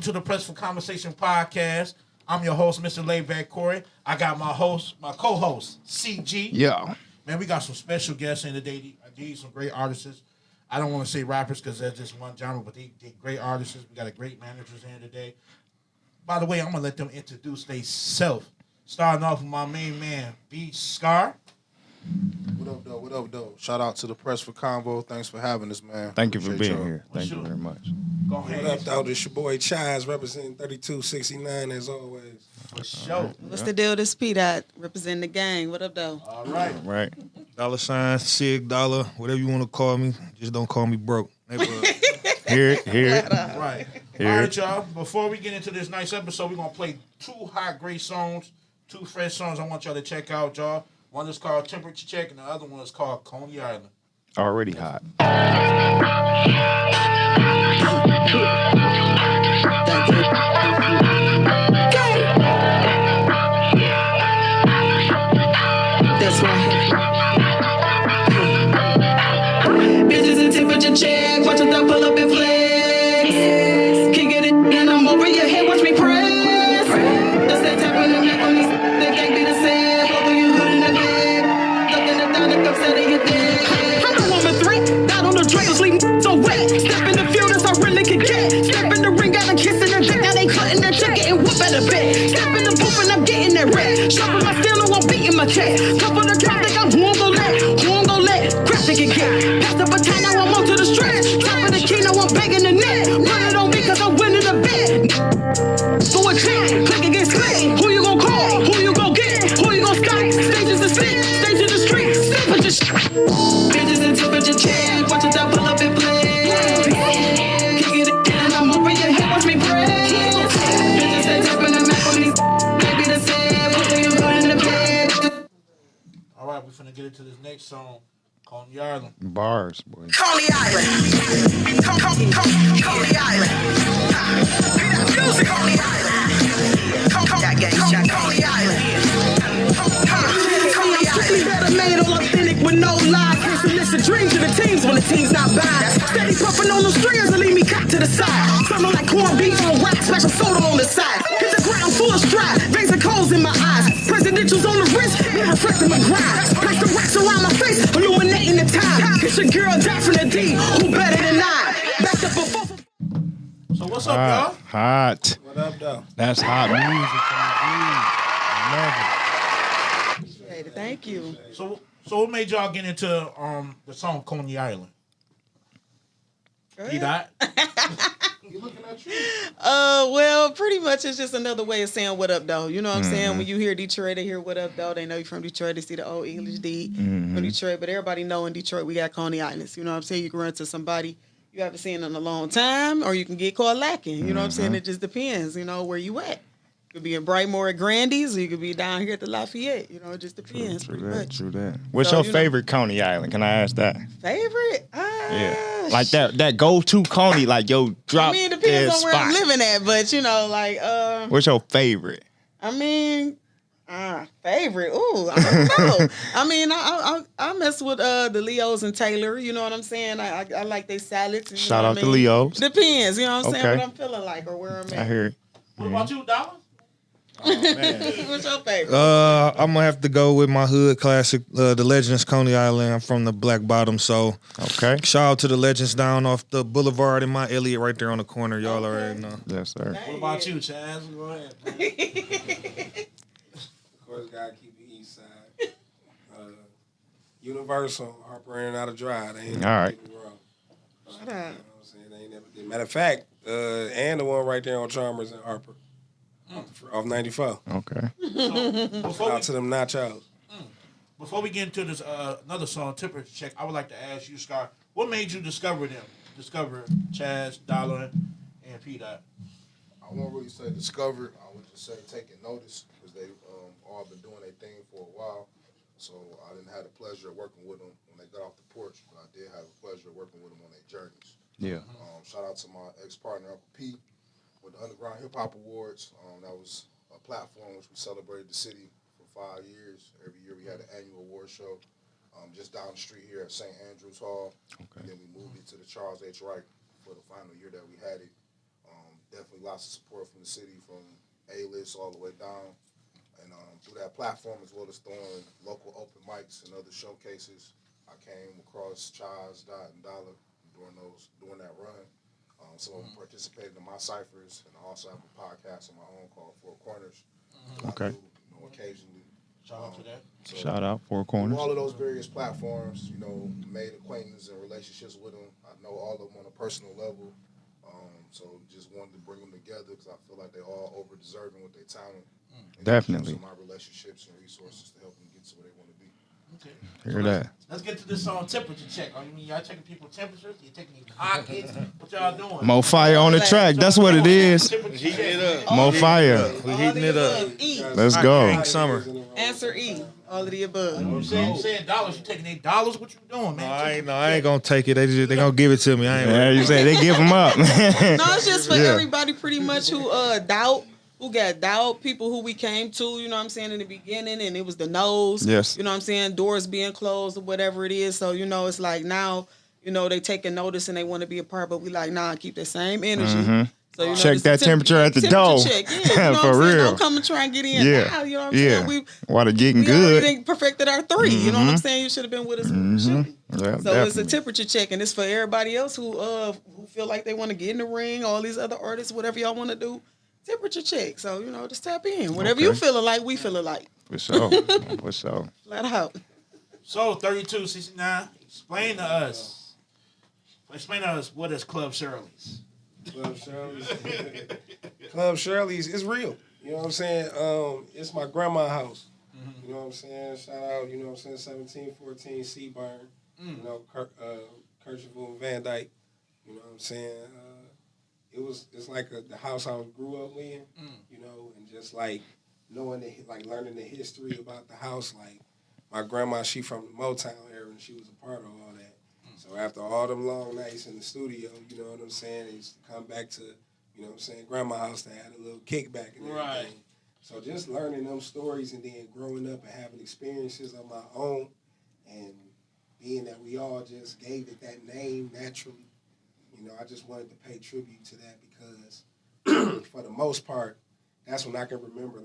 to the Press for Conversation podcast. I'm your host, Mr. Layback Corey. I got my co-host, CG. Yeah. Man, we got some special guests in today. These some great artists. I don't want to say rappers because that's just one genre, but they great artists. We got a great managers in today. By the way, I'm gonna let them introduce themselves. Starting off with my main man, B Scar. What up, though? What up, though? Shout out to the Press for Convo. Thanks for having us, man. Thank you for Appreciate being y'all. here. Thank you very much. Go ahead. What up, though? This your boy Chise representing 3269 as always. For sure. What's the deal? This P-Dot representing the gang. What up, though? All right. Right. $ Cig Dolla, whatever you want to call me. Just don't call me broke. Hear it. Right. Here. All right, y'all. Before we get into this nice episode, we're going to play two hot, great songs, two fresh songs I want y'all to check out, y'all. One is called Temperature Check, and the other one is called Coney Island. Already hot. That's right. Bitches and temperature check. Watch it, pull up and flex. Can't get it, and I'm over your head. Watch me press. That's that tap on the neck on these. They can't be the same. Over your hood in the bed. Looking at down the cup, setting your dick. I know I'm a threat. Down on the trail, sleep so wet. Step in the field, that's I really can get. Step in the ring, got a kiss in the dick. Now they cutting their check, getting whoop at the bed. Step in the booth, and I'm getting that red. Sharpen my steel, and I'm beating my chest. Couple of drops, think I'm who I'm gon' let. Graphic again. Pass the baton, now I'm on to the stretch. Top of the key, now I'm begging the net. Run it on me, cause I'm winning the bet. So a check, click against click. Who you gon' call? Who you gon' get? Who you gon' Skype? Stages the stick, stage in the street. Temperature bitches and temperature check. Watch it, I pull up and play. Kick it again, I'm over your head, watch me press. Bitches they tapping the map on these. Baby the same, put you hood in the bed. All right, we're finna get into this next song, Coney Island. Bars, boy. Coney Island. Coney Island. Music Coney Island. Coney Island. Strictly better made, all authentic with no lies. Can't solicit dreams to the teams when the team's not bad. Steady puffing on the strings and leave me cocked to the side. Something like corned beef on rack, smash a soda on the side. Hit the ground full of stride, raising coals in my eyes. Presidentials on the wrist, me reflecting my grind. Place the racks around my face, illuminating the time. It's your girl Daphne D, who better than I. Backed up before. So what's up, y'all? Hot. What up, though? That's hot music. Thank you. So what made y'all get into the song Coney Island? P-Dot? Well, pretty much it's just another way of saying what up, though. You know what I'm saying? When you hear Detroit, they hear what up, though. They know you from Detroit. They see the old English D from Detroit. But everybody know in Detroit we got Coney Islands. You know what I'm saying? You can run to somebody you haven't seen in a long time, or you can get caught lacking. You know what I'm saying? It just depends, you know, where you at. You could be in Brightmoor at Grandy's, or you could be down here at the Lafayette. You know, it just depends. True pretty much. that. What's So, your you know- favorite Coney Island? Can I ask that? Favorite? Yeah. Like that go-to Coney, like yo, drop I mean, it dead depends on where I'm spot. living at, but you know, like, What's your favorite? I mean, favorite. Ooh, I don't know. I mean, I mess with the Leos and Taylor. You know what I'm saying? I like their salads. You know Shout what out I to mean? Leos. Depends. You know what I'm saying? Okay. What I'm feeling like or where I'm at. I hear it. What about you, Dollar? What's your favorite? I'm gonna have to go with my hood classic, the Legends Coney Island. I'm from the Black Bottom, so Okay. shout out to the Legends down off the boulevard in my Elliott right there on the corner. Y'all already know. Yes, sir. What about you, Chaz? Go ahead, man. Of course, gotta keep the east side. Universal, Harper in and out of dry. They ain't All right. keep it wrong. Shut up. You know what I'm saying? They ain't never did. Matter of fact, and the one right there on Chalmers and Harper. Off 94. Okay. Before Out to them nachos. Before we get into this another song, Temperature Check, I would like to ask you, Scott, what made you discover them? Discover Chaz, Dollar, and P-Dot. I won't really say discovered. I would just say taking notice because they all been doing their thing for a while. So I didn't have the pleasure of working with them when they got off the porch, but I did have the pleasure of working with them on their journeys. Yeah. Shout out to my ex-partner, Uncle P, with the Underground Hip Hop Awards. That was a platform which we celebrated the city for 5 years. Every year we had an annual award show just down the street here at St. Andrews Hall. Okay. And then we moved it to the Charles H. Wright for the final year that we had it. definitely lots of support from the city, from A-list all the way down. And through that platform, as well as throwing local open mics and other showcases, I came across Chise, Dolla during that run. Some of them participated in my ciphers, and I also have a podcast of my own called Four Corners. Okay. I do, occasionally. Shout out to that. So Shout out Four through Corners. all of those various platforms, made acquaintances and relationships with them. I know all of them on a personal level. So just wanted to bring them together because I feel like they're all over deserving with their talent. And Definitely. use my relationships and resources to help them get to where they want to be. Okay. Hear that. Let's get to this temperature check. I mean, y'all checking people's temperatures? You taking their pockets? What y'all doing? More fire on the track. That's what it is. Heating it up. More fire. We heating it up. E. Let's go. King Summer. Answer E. All of the above. You saying dollars? You taking their dollars? What you doing, man? No, I ain't gonna take it. They gonna give it to me. I ain't. Yeah, you say they give them up. No, it's just for Yeah. everybody pretty much who got doubt, people who we came to, you know what I'm saying, in the beginning, and it was the no's. Yes. You know what I'm saying, doors being closed or whatever it is. So, it's like now, they taking notice and they want to be a part, but we like, nah, keep that same energy. So, Check this that temperature at the door. Check. Yeah, you know For what I'm saying? real. Don't come and try and get in Yeah. now, you know what I'm Yeah. saying? Water getting We already good. done perfected our 3, you know what I'm saying? You should have been with us. Shooting. Yeah, So it's a definitely. temperature check, and it's for everybody else who feel like they want to get in the ring, all these other artists, whatever y'all want to do. Temperature check. So, just tap in. Whatever you Okay. feeling like, we feeling like. For sure. For sure. Flat out. So 3269. Explain to us what is Club Shirley's. Club Shirley's is real. You know what I'm saying? It's my grandma's house. You know what I'm saying? Shout out, 1714 Seaburn. Kirchhoff and Van Dyke. You know what I'm saying? It's like the house I grew up in, and just like knowing learning the history about the house. Like my grandma, she from the Motown era and she was a part of all that. So after all them long nights in the studio, you know what I'm saying, I used to come back to, grandma's house to have a little kickback and everything. Right. So just learning them stories and then growing up and having experiences of my own and being that we all just gave it that name naturally, I just wanted to pay tribute to that because for the most part, that's when I can remember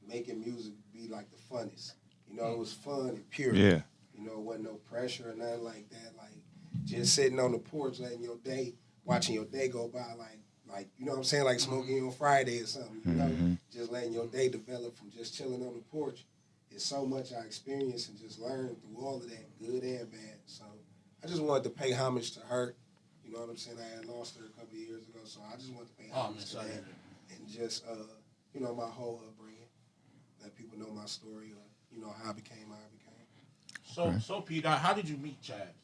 making music be the funnest. It was fun and pure. Yeah. Wasn't no pressure or nothing like that. Just sitting on the porch, watching your day go by, you know what I'm saying, like smoking on Friday or something. Just letting your day develop from just chilling on the porch. It's so much I experienced and just learned through all of that, good and bad. So I just wanted to pay homage to her. You know what I'm saying? I had lost her a couple of years ago, so I just wanted to pay homage to that and just, my whole upbringing. Let people know my story or, how I became how I became. So Peter, how did you meet Chad?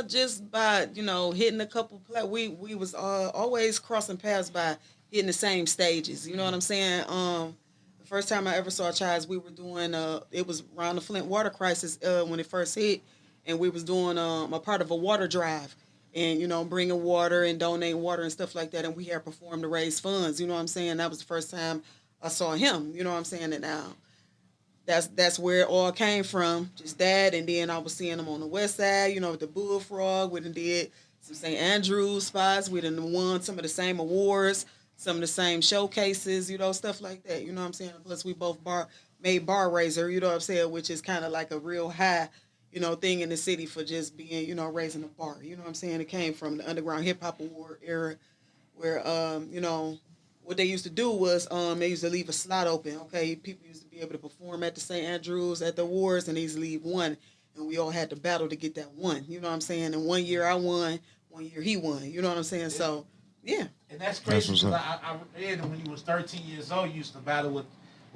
Just by, hitting a couple we was always crossing paths by hitting the same stages. You know what I'm saying? The first time I ever saw Chise, we were doing it was around the Flint water crisis when it first hit, and we was doing a part of a water drive. And, bringing water and donating water and stuff like that. And we had performed to raise funds. You know what I'm saying? That was the first time I saw him. You know what I'm saying? And now that's where it all came from. Just that. And then I was seeing him on the west side, with the Bullfrog. We done did some St. Andrews spots. We done won some of the same awards, some of the same showcases, stuff like that. You know what I'm saying? Plus, we both made Bar Raiser, you know what I'm saying, which is kind of like a real high thing in the city for just being, raising a bar. You know what I'm saying? It came from the underground hip hop award era where, what they used to do was they used to leave a slot open. Okay, people used to be able to perform at the St. Andrews at the awards, and they used to leave one, and we all had to battle to get that one. You know what I'm saying? And 1 year I won, 1 year he won. You know what I'm saying? So, yeah. And that's crazy That's because what's I read that when you was 13 years old, you used to battle with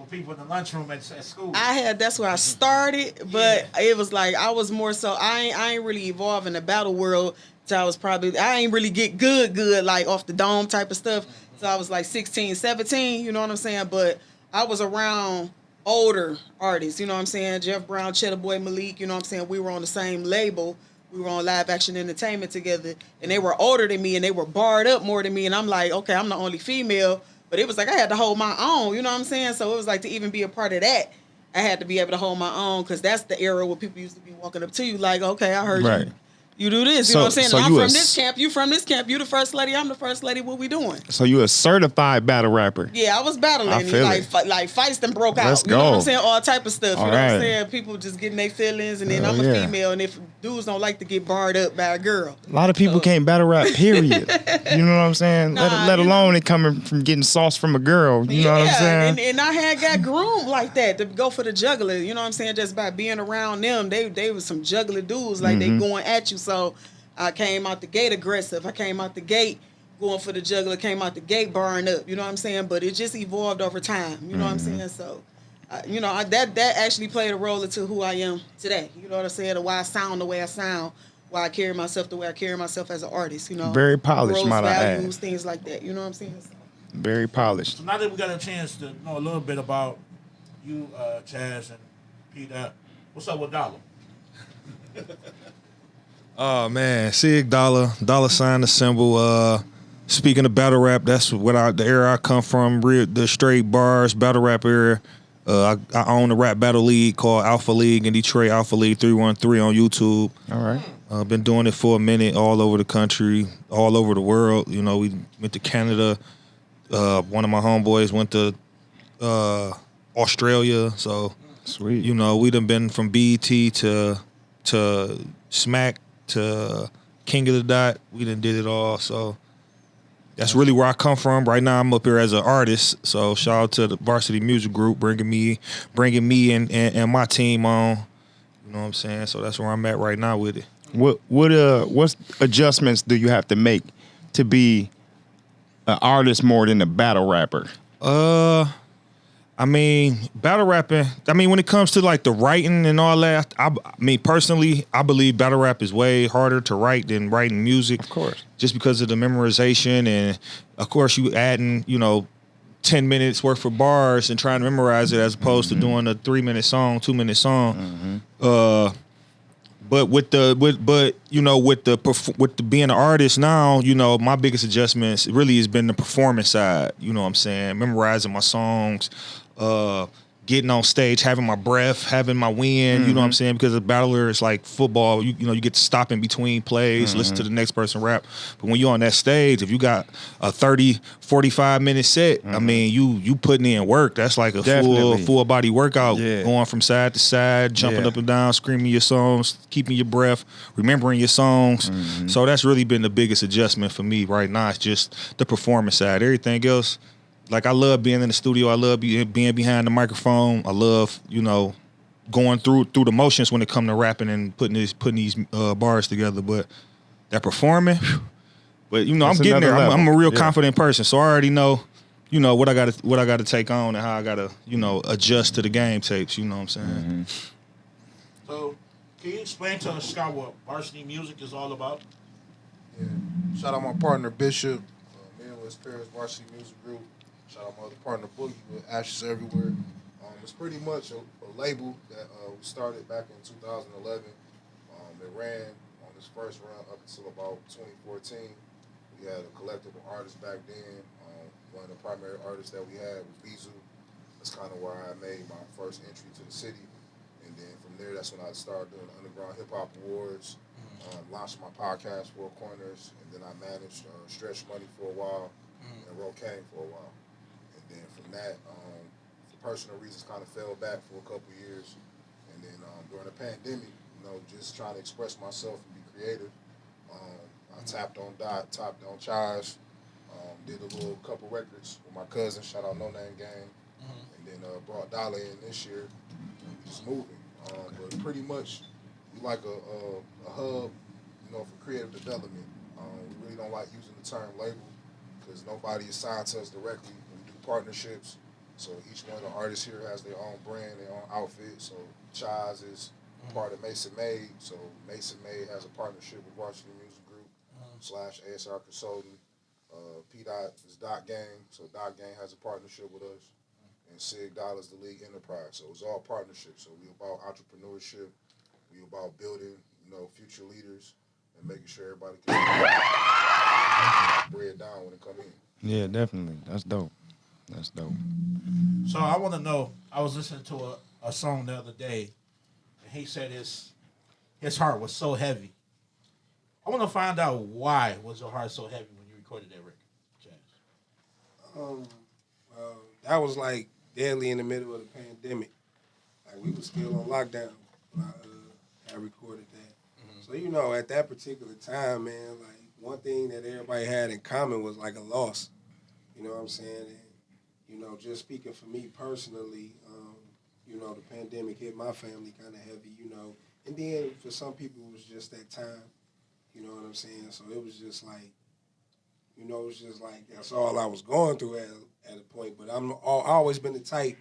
people in the lunchroom at school. That's where I started, but it was like I was more so I ain't really evolve in the battle world till I ain't really get good like off the dome type of stuff. So I was like 16, 17, you know what I'm saying? But I was around older artists, you know what I'm saying? Jeff Brown, Cheddar Boy, Malik, you know what I'm saying? We were on the same label. We were on Live Action Entertainment together, and they were older than me, and they were barred up more than me, and I'm like, okay, I'm the only female. But it was like I had to hold my own, you know what I'm saying? So it was like to even be a part of that, I had to be able to hold my own because that's the era where people used to be walking up to you like, okay, I heard You do this, you know what I'm saying? So And I'm you from a this camp, you from this camp, you the first lady, I'm the first lady, what we doing? So you a certified battle rapper. Yeah, I was battling. I feel like, it. like fights them broke out. Let's You know what I'm go. saying? All type of stuff. All you know what right. I'm saying? People just getting their feelings, and then Hell I'm a yeah. female, and if dudes don't like to get barred up by a girl. A lot of people can't battle rap, period. You know what I'm saying? Nah, let you alone it coming from getting sauce from a girl. You know what I'm saying? And I had got groomed like that to go for the juggler. You know what I'm saying? Just by being around them, they was some juggler dudes, like Mm-hmm. they going at you. So I came out the gate aggressive. I came out the gate going for the juggler, came out the gate barring up. You know what I'm saying? But it just evolved over time. You know what I'm Mm-hmm. saying? So, that actually played a role into who I am today. You know what I'm saying? And why I sound the way I sound, why I carry myself the way I carry myself as an artist. You know, Very polished, Growth, might I add. values, things like that. You know what I'm saying? So, Very polished. So now that we got a chance to know a little bit about you, Chaz and Peter, what's up with Dolla? Oh man, Cig Dolla, dollar sign the symbol. Speaking of battle rap, that's what the era I come from. The straight bars battle rap era. I own a rap battle league called Alpha League in Detroit. Alpha League 313 on YouTube. All right. I've been doing it for a minute, all over the country, all over the world. You know, we went to Canada. One of my homeboys went to Australia. So, Sweet. you know, we done been from BET to Smack to King of the Dot. We done did it all. So that's really where I come from. Right now I'm up here as an artist. So shout out to the Varsity Music Group bringing me and my team on. You know what I'm saying? So that's where I'm at right now with it. What adjustments do you have to make to be an artist more than a battle rapper? I mean, battle rapping, when it comes to like the writing and all that, I mean, personally, I believe battle rap is way harder to write than writing music. Of course. Just because of the memorization and, of course, you adding, 10 minutes worth of bars and trying to memorize it as opposed to doing a 3-minute song, 2-minute song. But with the being an artist now, my biggest adjustments really has been the performance side. You know what I'm saying? Memorizing my songs, getting on stage, having my breath, having my wind. You know what I'm saying? Because a battler is like football. You get to stop in between plays, listen to the next person rap. But when you're on that stage, if you got a 30, 45-minute set, I mean, you putting in work. That's like a Definitely. full body workout, Yeah. going from side to side, jumping Yeah. up and down, screaming your songs, keeping your breath, remembering your songs. So that's really been the biggest adjustment for me right now. It's just the performance side. Everything else, like I love being in the studio. I love being behind the microphone. I love, going through the motions when it comes to rapping and putting these bars together. But that performing, but I'm That's getting there. another I'm a level. real Yeah. confident person, so I already know. What I gotta take on and how I gotta, adjust to the game tapes. You know what I'm saying? So, can you explain to us, Scott, what Varsity Music is all about? Yeah. Shout out my partner Bishop, me and West Paris Varsity Music Group. Shout out my other partner Boogie with Ashes Everywhere. It's pretty much a label that we started back in 2011. It ran on its first run up until about 2014. We had a collective of artists back then. One of the primary artists that we had was Bizu. That's kind of where I made my first entry to the city. And then from there, that's when I started doing the Underground Hip Hop Awards, launched my podcast, Four Corners, and then I managed Stretch Money for a while and Rocaine for a while. And then from that, for personal reasons, kind of fell back for a couple years. And then during the pandemic, just trying to express myself and be creative, I tapped on Dot, tapped on Chise, did a little couple records with my cousin, shout out No Name Gang, and then brought Dolla in this year, and we just moving. But pretty much, we like a hub, for creative development. We really don't like using the term label because nobody is signed to us directly. We do partnerships, so each one of the artists here has their own brand, their own outfit. So Chise is part of Mason Made, so Mason Made has a partnership with Varsity Music Group / ASR Consulting. P-Dot is Dot Gang, so Dot Gang has a partnership with us. And Cig Dolla is the league enterprise, so it's all partnerships. So we about entrepreneurship, we about building, future leaders and making sure everybody can bread down when it come in. Yeah, definitely. That's dope. That's dope. So I want to know, I was listening to a song the other day, and he said his heart was so heavy. I want to find out why was your heart so heavy when you recorded that record, Chance? That was like deadly in the middle of the pandemic. Like we was still on lockdown when I recorded that. So at that particular time, man, like one thing that everybody had in common was like a loss. You know what I'm saying? And just speaking for me personally, the pandemic hit my family kind of heavy. And then for some people it was just that time. You know what I'm saying? So it was just like, it was just like that's all I was going through at a point. But I always been the type,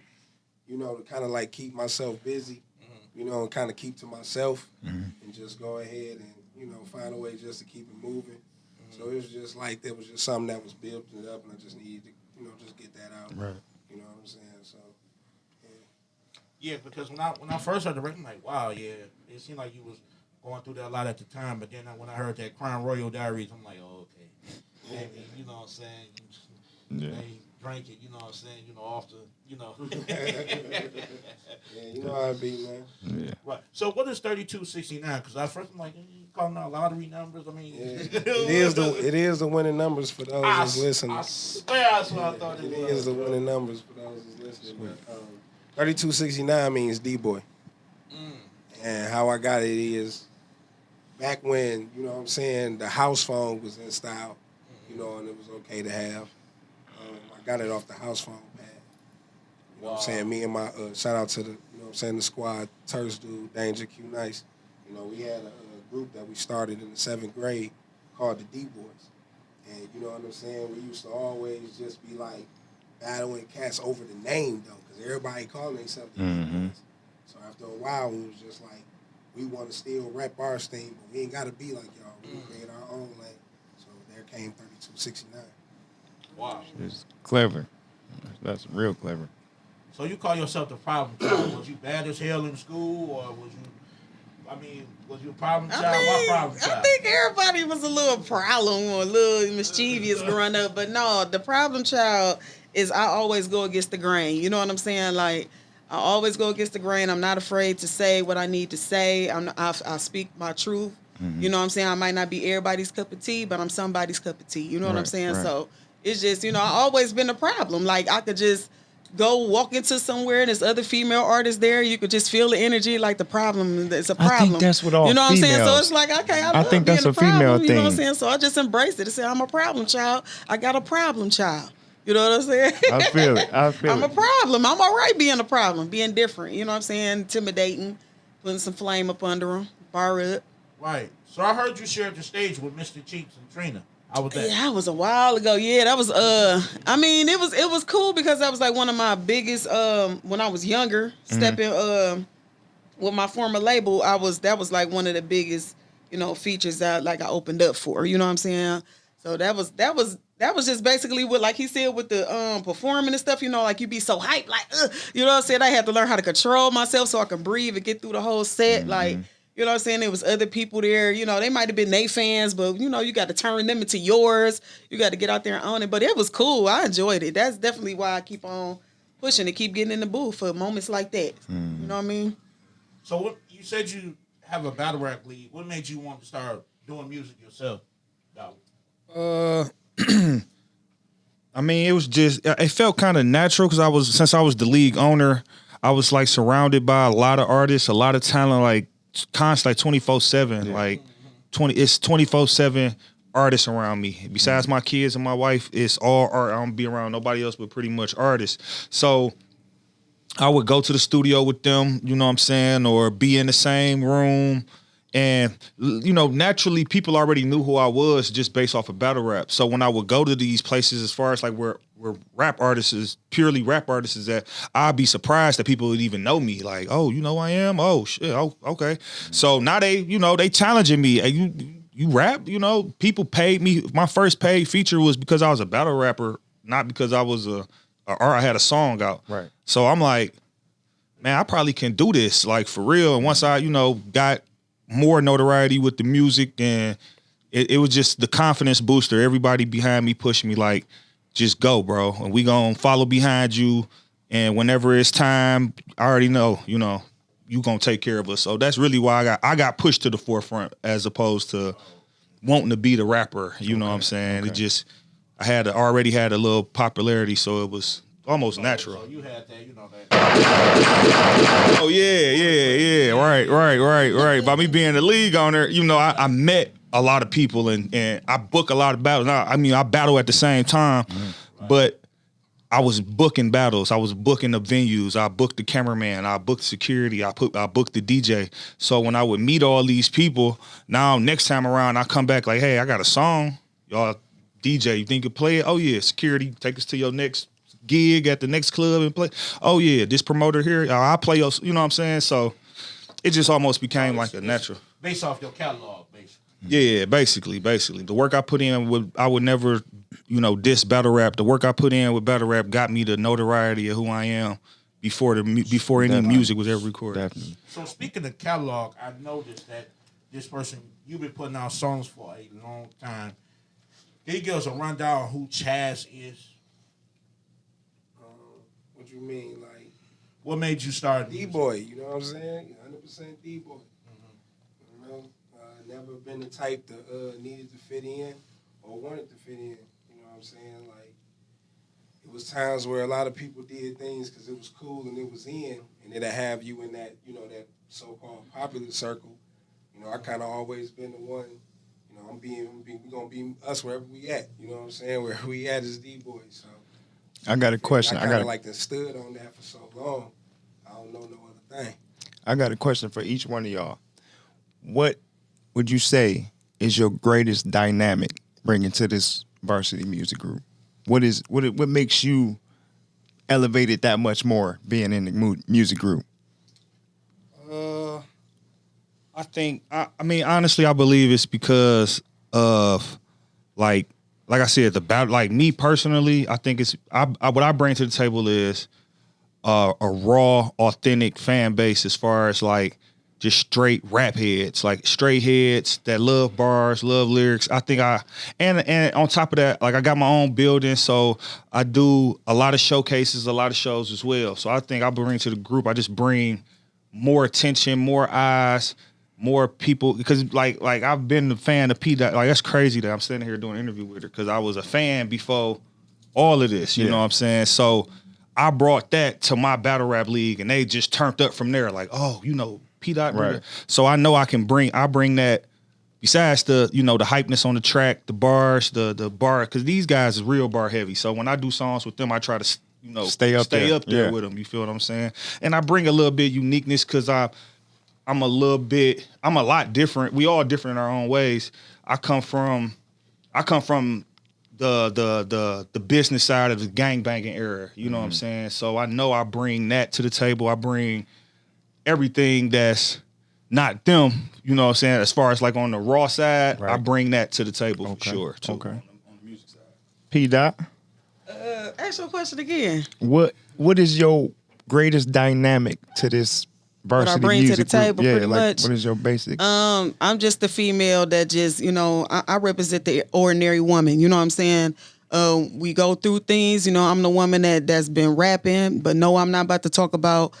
to kind of like keep myself busy, and kind of keep to myself and just go ahead and, find a way just to keep it moving. So it was just like there was just something that was building up and I just needed to, just get that out. Right. You know what I'm saying? So, Yeah, because when I first heard the record, I'm like, wow, yeah, it seemed like you was going through that a lot at the time. But then when I heard that Crown Royal Diaries, I'm like, oh, okay. Maybe, you know what I'm saying? Yeah. Maybe drink it, you know what I'm saying? Off the, Yeah, you know how it be, man. Yeah. Right. So what is 3269? Because at first I'm like, you calling out lottery numbers? I mean, Yeah. It is the winning numbers for those that's listening. I swear that's what I thought it was. It is the winning numbers for those that's listening. But, 3269 means D-boy. And how I got it is back when, what I'm saying, the house phone was in style, and it was okay to have. I got it off the house phone pad. You know what I'm saying? Me and my, shout out to the, the squad, Turks Dude, Danger, Q Nice. We had a group that we started in the 7th grade called the D-Boys. And you know what I'm saying? We used to always just be like battling cats over the name though, because everybody calling themselves the D-Boys. So after a while, we was just like, we want to still rep our thing, but we ain't got to be like y'all. We create our own lane. So there came 3269. Wow. It's clever. That's real clever. So you call yourself the problem child. Was you bad as hell in school, or was you a problem child? My problem child. I think everybody was a little problem or a little mischievous growing up, but no, the problem child is I always go against the grain. You know what I'm saying? Like, I always go against the grain. I'm not afraid to say what I need to say. I speak my truth. You know what I'm saying? I might not be everybody's cup of tea, but I'm somebody's cup of tea. You know what I'm saying? Right. So it's just, I always been a problem. Like, I could just go walk into somewhere and there's other female artists there. You could just feel the energy, like the problem. It's a problem. I think that's what all You know what I'm saying? So females- it's like, okay, I I love think being that's a a female problem. You know what I'm thing. saying? So I just embraced it. I said, I'm a problem child. I got a problem child. You know what I'm saying? I feel it. I'm a problem. I'm all right being a problem, being different. You know what I'm saying? Intimidating, putting some flame up under them, bar up. Right. So I heard you shared the stage with Mr. Cheeks and Trina. How was that? Yeah, that was a while ago. Yeah, that was it was cool because that was like one of my biggest when I was younger, stepping with my former label, that was like one of the biggest, features that like I opened up for. You know what I'm saying? So that was just basically what, like he said, with the performing and stuff, like you be so hyped, like, you know what I'm saying? I had to learn how to control myself so I can breathe and get through the whole set. Like, you know what I'm saying? There was other people there, they might have been they fans, but you got to turn them into yours. You got to get out there and own it. But it was cool. I enjoyed it. That's definitely why I keep on pushing to keep getting in the booth for moments like that. You know what I mean? So what you said you have a battle rap league. What made you want to start doing music yourself, Dollar? I mean, it felt kind of natural because since I was the league owner, I was like surrounded by a lot of artists, a lot of talent, like constantly, like 24/7, like 24/7 artists around me. Besides my kids and my wife, it's all art. I don't be around nobody else but pretty much artists. So I would go to the studio with them, you know what I'm saying, or be in the same room. And, naturally people already knew who I was just based off of battle rap. So when I would go to these places, as far as like where rap artists is, purely rap artists is at, I'd be surprised that people would even know me. Like, oh, you know who I am? Oh, shit. Oh, okay. So now they challenging me. Hey, you rap? People paid me. My first paid feature was because I was a battle rapper, not because I was or I had a song out. Right. So I'm like, man, I probably can do this, like, for real. And once I, got more notoriety with the music, and it was just the confidence booster. Everybody behind me pushing me like, just go, bro. And we gonna follow behind you. And whenever it's time, I already know, you gonna take care of us. So that's really why I got pushed to the forefront as opposed to wanting to be the rapper. You know what I'm saying? It just already had a little popularity, so it was almost natural. So you had that, you know that. Oh yeah. Right. By me being the league owner, you know, I met a lot of people and I book a lot of battles. Now, I mean, I battle at the same time, but I was booking battles. I was booking the venues. I booked the cameraman. I booked security. I booked the DJ. So when I would meet all these people, now next time around, I come back like, hey, I got a song. Y'all DJ, you think you can play it? Oh yeah, security, take us to your next gig at the next club and play. Oh yeah, this promoter here, I'll play your, you know what I'm saying? So it just almost became like a natural. Based off your catalog, basically. Yeah, basically. The work I put in I would never, you know, diss battle rap. The work I put in with battle rap got me the notoriety of who I am before any music was ever recorded. Definitely. So speaking of catalog, I noticed that this person, you've been putting out songs for a long time. Can you give us a rundown on who Chise is? What you mean, like What made you start? D-boy? You know what I'm saying? 100% D-boy. You know, never been the type that needed to fit in or wanted to fit in. You know what I'm saying? Like, it was times where a lot of people did things because it was cool and it was in, and it'll have you in that, you know, that so-called popular circle. You know, I kind of always been the one. You know, we gonna be us wherever we at. You know what I'm saying? Wherever we at is D-boy. So I got a question. I kind of like stood on that for so long. I don't know no other thing. I got a question for each one of y'all. What would you say is your greatest dynamic bringing to this Varsity Music Group? What makes you elevate it that much more being in the music group? I think, I mean, honestly, I believe it's because of, like I said, like me personally, I think it's, what I bring to the table is a raw, authentic fan base as far as like just straight rap heads, like straight heads that love bars, love lyrics. I think and on top of that, like I got my own building, so I do a lot of showcases, a lot of shows as well. So I think I bring to the group, I just bring more attention, more eyes, more people, because like I've been a fan of P. Dot. Like that's crazy that I'm sitting here doing an interview with her because I was a fan before all of this. You know what I'm saying? So I brought that to my battle rap league, and they just turned up from there. Like, oh, you know, P. Dot. Right. So I know I bring that. Besides the, you know, the hypeness on the track, the bars, the bar, because these guys is real bar heavy. So when I do songs with them, I try to, you know, stay up there with them. You feel what I'm saying? And I bring a little bit uniqueness because I'm a lot different. We all different in our own ways. I come from the business side of the gangbanging era. You know what I'm saying? So I know I bring that to the table. I bring everything that's not them. You know what I'm saying? As far as like on the raw side, right. I bring that to the table for sure too. Okay. On the music side. P. Dot. Ask your question again. What is your greatest dynamic to this Varsity bring to Music the table, Group? Yeah, pretty like much. what is your basic? I'm just the female that just, you know, I represent the ordinary woman. You know what I'm saying? We go through things. You know, I'm the woman that's been rapping, but no, I'm not about to talk about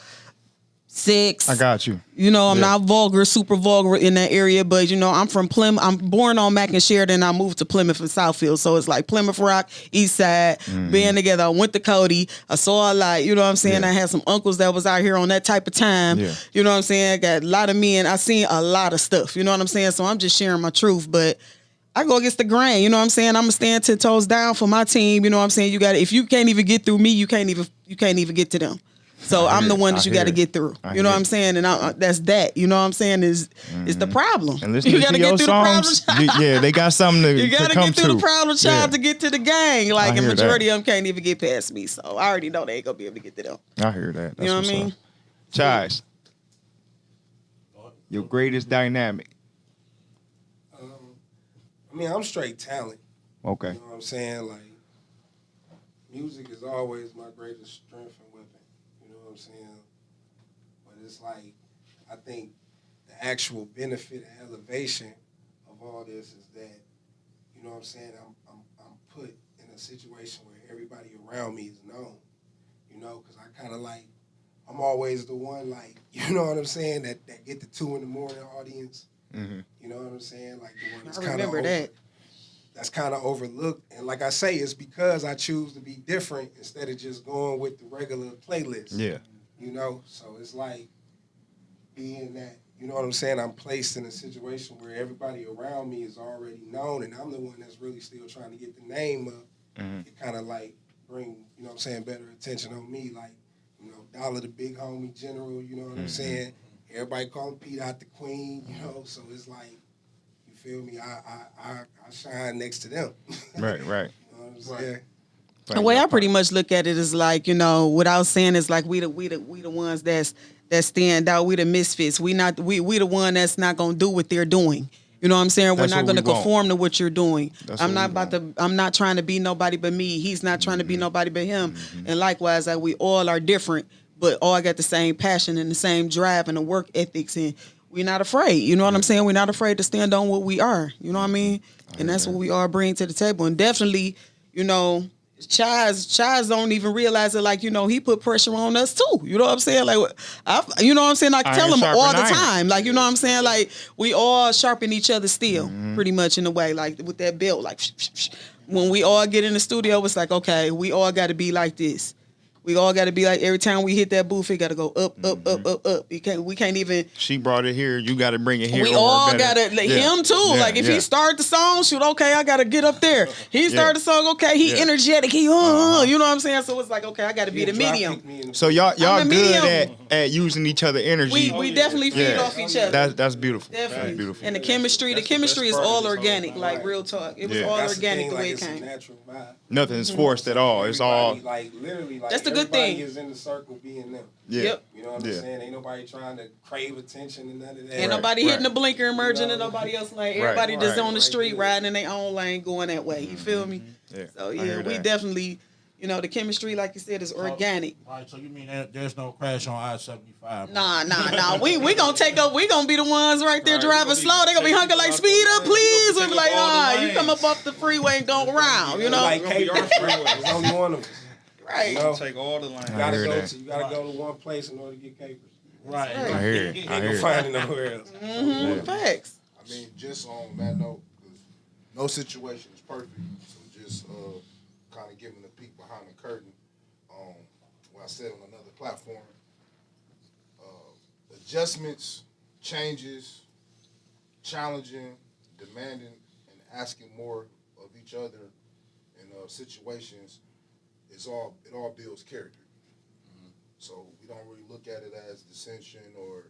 sex. I got you. You know, I'm not vulgar, super vulgar in that area, but you know, I'm from Plymouth. I'm born on Mac and Sheridan. I moved to Plymouth and Southfield, so it's like Plymouth Rock, East Side, being together. I went to Cody. I saw a lot. You know what I'm saying? Yeah. I had some uncles that was out here on that type of time. Yeah. You know what I'm saying? I got a lot of men. I seen a lot of stuff. You know what I'm saying? So I'm just sharing my truth, but I go against the grain. You know what I'm saying? I'm gonna stand 10 toes down for my team. You know what I'm saying? You got if you can't even get through me, you can't even get to them. So I'm the one that you got to get through. You know what I'm saying? And that's that. You know what I'm saying? Is the problem. And listening you got to to your get through the problem songs, child. yeah, they got something to You got to come get through to. the problem child Yeah. to get to the gang. Like, I a hear majority that. of them can't even get past me. So I already know they ain't going to be able to get to them. I hear that. That's You know what what's I mean? up. Chise, your greatest dynamic. I mean, I'm straight talent. Okay. You know what I'm saying? Like, music is always my greatest strength and weapon. You know what I'm saying? But it's like, I think the actual benefit and elevation of all this is that, you know what I'm saying, I'm put in a situation where everybody around me is known. You know, because I kind of like, I'm always the one, like, you know what I'm saying, that get the 2 in the morning audience. You know what I'm saying? Like the one that's I kind of remember that. that's kind of overlooked. And like I say, it's because I choose to be different instead of just going with the regular playlist. Yeah. You know, so it's like being that, you know what I'm saying, I'm placed in a situation where everybody around me is already known and I'm the one that's really still trying to get the name up. It kind of like bring, you know what I'm saying, better attention on me. Like, you know, Dolla the big homie general, you know what I'm saying? Everybody call him Pete out the Queen, you know, so it's like, you feel me? I shine next to them. Right. You know what I'm saying? The way I pretty much look at it is like, you know, without saying it's like we the ones that stand out. We the misfits. We the one that's not gonna do what they're doing. You know what I'm saying? That's We're not what gonna we want. conform to what you're doing. That's I'm what not we about to. I'm not trying to be nobody but me. He's not trying to be nobody but him. And likewise, like we all are different, but all got the same passion and the same drive and the work ethics, and we're not afraid. You know what I'm saying? We're not afraid to stand on what we are. You know what I mean? And that's what we all bring to the table. And definitely, you know, Chise don't even realize it. Like, you know, he put pressure on us too. You know what I'm saying? Like, you know what I'm saying? I tell Iron him sharpen all the iron. time. Like, you know what I'm saying? Like, we all sharpen each other still, pretty much in a way. Like with that belt, like when we all get in the studio, it's like, okay, we all got to be like this. We all got to be like, every time we hit that booth, it got to go up, up, up, up, up. We can't even. She brought it here. You got to bring it here. We or all better. gotta Yeah. him too. Yeah, Like if yeah. he started the song, shoot, okay, I gotta get up there. He started the song, okay, he Yeah. energetic, he you know what I'm saying? So it's like, okay, I gotta be the Drop medium. kick me in the So y'all I'm the good medium. at using each other energy. We definitely feed Yeah. off each other. That's beautiful. Definitely. That's beautiful. And the chemistry is all organic, like real talk. It was Yeah. all That's the organic thing, the like, way it it's a came. natural vibe. Nothing's forced at all. It's all Everybody, like literally, like That's the good everybody thing. is in the circle being them. yeah. Yep. You know what Yeah. I'm saying? Ain't nobody trying to crave attention and none of that. Ain't nobody hitting right. the blinker and merging You in know? nobody else lane. Everybody Right, just right. on the street Right. riding in their own lane, going that way. You feel me? Yeah. So I yeah, hear we that. definitely, you know, the chemistry, like you said, is organic. All right, so you mean there's no crash on I-75? Nah. We gonna take up. We gonna be the ones right there Right, we driving gonna be slow. They gonna be taking hunking like, people out speed the up, lane. We please. gonna We be be like, taking up all the you come lanes. up off the freeway and go around. You know, Like gonna be cable. our freeway. There's only one of us. right? You know? Take all the lines. You I gotta hear go that. to one place in order to get capers. Right. Right. I hear it. You I ain't hear gonna it. find it nowhere else. Facts. I mean, just on that note, 'cause no situation is perfect. So just kind of giving the peek behind the curtain. What I said on another platform, adjustments, changes, challenging, demanding, and asking more of each other in situations it all builds character. So we don't really look at it as dissension or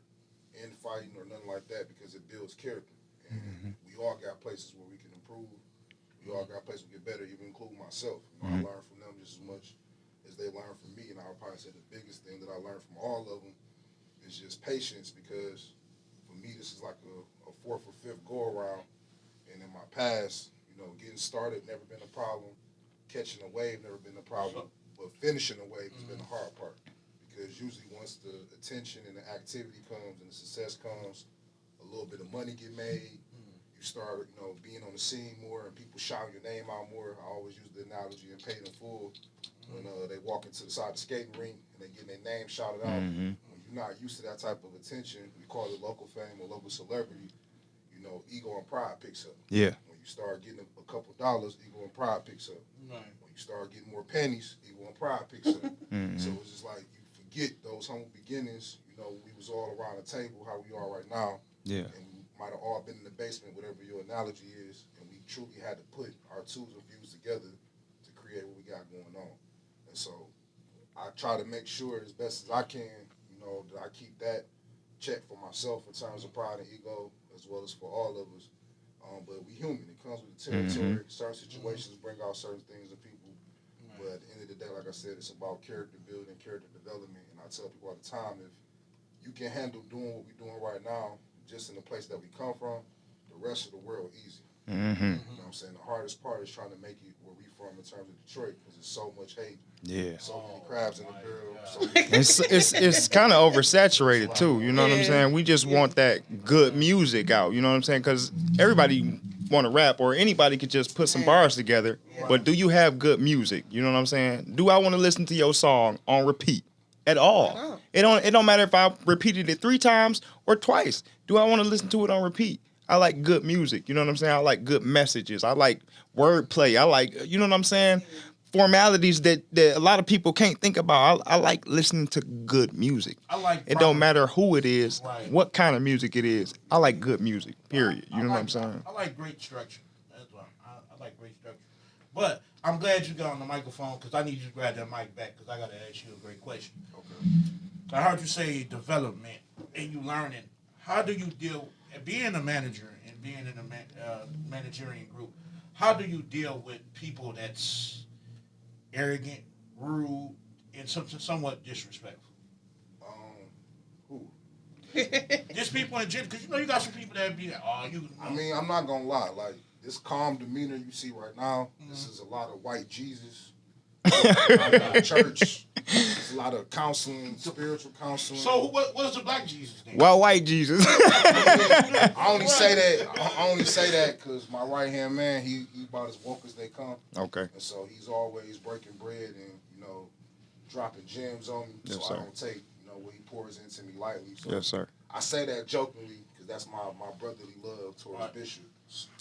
infighting or nothing like that because it builds character. And we all got places where we can improve. We all got places we get better, even including myself. You know, I learn from them just as much as they learn from me. And I would probably say the biggest thing that I learned from all of them is just patience, because for me, this is like a fourth or fifth go around. And in my past, you know, getting started, never been a problem. Catching a wave, never been a problem. But finishing a wave has been the hard part. Because usually once the attention and the activity comes and the success comes, a little bit of money get made. You start, you know, being on the scene more and people shouting your name out more. I always use the analogy and paid in full when they walk into the side of the skating rink and they get their name shouted out. When you're not used to that type of attention, we call it local fame or local celebrity, you know, ego and pride picks up. Yeah. When you start getting a couple dollars, ego and pride picks up. Right. When you start getting more pennies, ego and pride picks up. So it's just like you forget those humble beginnings. You know, we was all around the table, how we are right now. Yeah. And we might have all been in the basement, whatever your analogy is, and we truly had to put our tools and views together to create what we got going on. And so I try to make sure as best as I can, you know, that I keep that check for myself in terms of pride and ego, as well as for all of us. But we human. It comes with the territory. Certain situations bring out certain things in people. But at the end of the day, like I said, it's about character building, character development. And I tell people all the time, if you can handle doing what we're doing right now, just in the place that we come from, the rest of the world easy. You know what I'm saying? The hardest part is trying to make it where we from in terms of Detroit, because there's so much hate, Yeah. so many crabs in the barrel. So many It's kind of oversaturated too. You know what I'm Yeah. saying? We just want that good music out. You know what I'm saying? Because everybody want to rap, or anybody could just put some bars together. But do you have good music? You know what I'm saying? Do I want to listen to your song on repeat at all? It don't matter if I repeated it 3 times or twice. Do I want to listen to it on repeat? I like good music. You know what I'm saying? I like good messages. I like wordplay. I like, you know what I'm saying? Formalities that a lot of people can't think about. I like listening to good music. I like It don't matter who it is, Right. what kind of music it is. I like good music, period. You know what I'm like, saying? I like great structure. That's why I like great structure. But I'm glad you got on the microphone because I need you to grab that mic back because I got to ask you a great question. Okay. I heard you say development and you learning. How do you deal being a manager and being in a managerial group? How do you deal with people that's arrogant, rude, and somewhat disrespectful? Who? Just people in general, because you got some people that be like, oh, you. I mean, I'm not gonna lie. Like this calm demeanor you see right now, this is a lot of white Jesus. A lot of church. There's a lot of counseling, spiritual counseling. So what is the black Jesus name? Well, white Jesus. I only say that because my right hand man, he about as woke as they come. Okay. And so he's always breaking bread and dropping gems on me. Yes, so sir. I don't take what he pours into me lightly. So Yes, sir. I say that jokingly because that's my brotherly love towards Right. Bishop.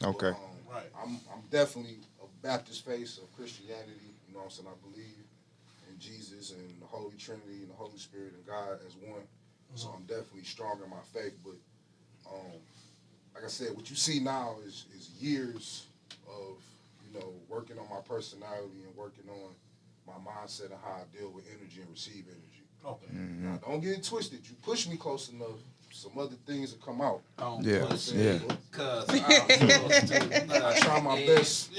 Okay. But, Right. I'm definitely a Baptist face of Christianity. You know what I'm saying? I believe in Jesus and the Holy Trinity and the Holy Spirit and God as one. So I'm definitely strong in my faith. But like I said, what you see now is years of working on my personality and working on my mindset and how I deal with energy and receive energy. Okay. Now, don't get it twisted. You push me close enough, some other things will come out. Yeah. Yeah. Cause I try my best.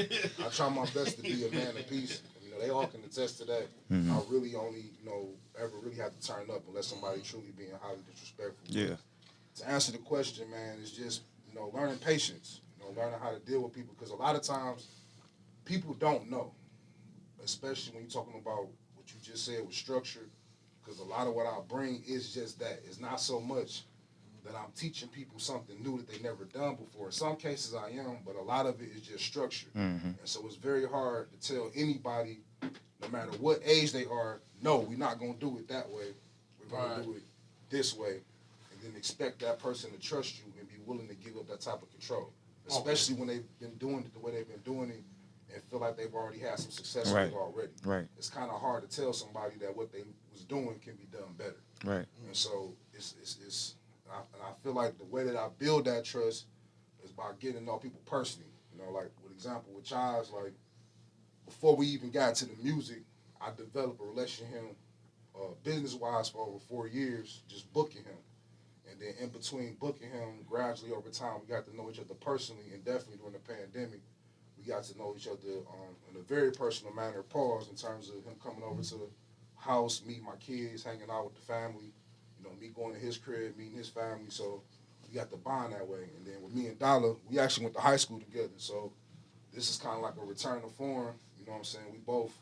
I try my best to be a man of peace. They all can attest to that. I really only, ever really have to turn up unless somebody truly being highly disrespectful. Yeah. To answer the question, man, it's just, learning patience. Learning how to deal with people. Because a lot of times, people don't know. Especially when you're talking about what you just said with structure. Because a lot of what I bring is just that. It's not so much that I'm teaching people something new that they never done before. In some cases I am, but a lot of it is just structure. And so it's very hard to tell anybody, no matter what age they are, no, we're not going to do it that way. We're going to do it this way. And then expect that person to trust you and be willing to give up that type of control. Especially when they've been doing it the way they've been doing it and feel like they've already had some success with it already. Right. It's kind of hard to tell somebody that what they was doing can be done better. Right. And so and I feel like the way that I build that trust is by getting to know people personally. Like with example with Chise, like before we even got to the music, I developed a relationship with him business-wise for over 4 years, just booking him. And then in between booking him, gradually over time, we got to know each other personally, and definitely during the pandemic, we got to know each other in a very personal manner, pause, in terms of him coming over to the house, meeting my kids, hanging out with the family, me going to his crib, meeting his family. So we got the bond that way. And then with me and Dolla, we actually went to high school together. So this is kind of like a return to form. You know what I'm saying? We both,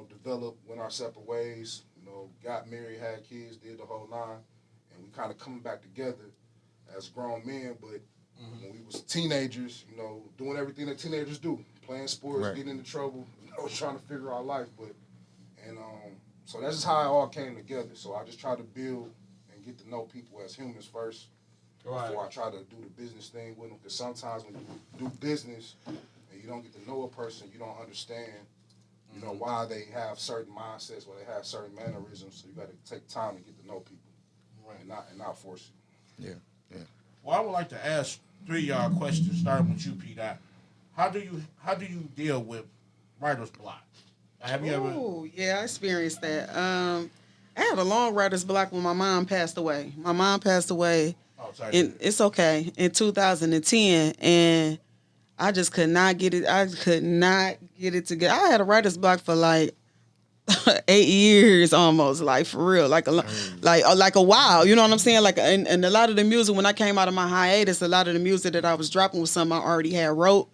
developed, went our separate ways, got married, had kids, did the whole nine. And we kind of coming back together as grown men. But when we was teenagers, doing everything that teenagers do, playing sports, getting into trouble, trying to figure out life. So that's just how it all came together. So I just try to build and get to know people as humans first before I try to do the business thing with them. Because sometimes when you do business and you don't get to know a person, you don't understand, why they have certain mindsets, why they have certain mannerisms. So you got to take time to get to know people, and not force it. Yeah. Well, I would like to ask 3 of y'all questions, starting with you, P. Dot. How do you deal with writer's block? Have you ever? Oh, yeah, I experienced that. I had a long writer's block when my mom passed away. My mom passed away. Oh, sorry. It's okay. In 2010, and I just could not get it. I could not get it together. I had a writer's block for like 8 years almost, like for real, like a while. You know what I'm saying? Like, and a lot of the music when I came out of my hiatus, a lot of the music that I was dropping was something I already had wrote.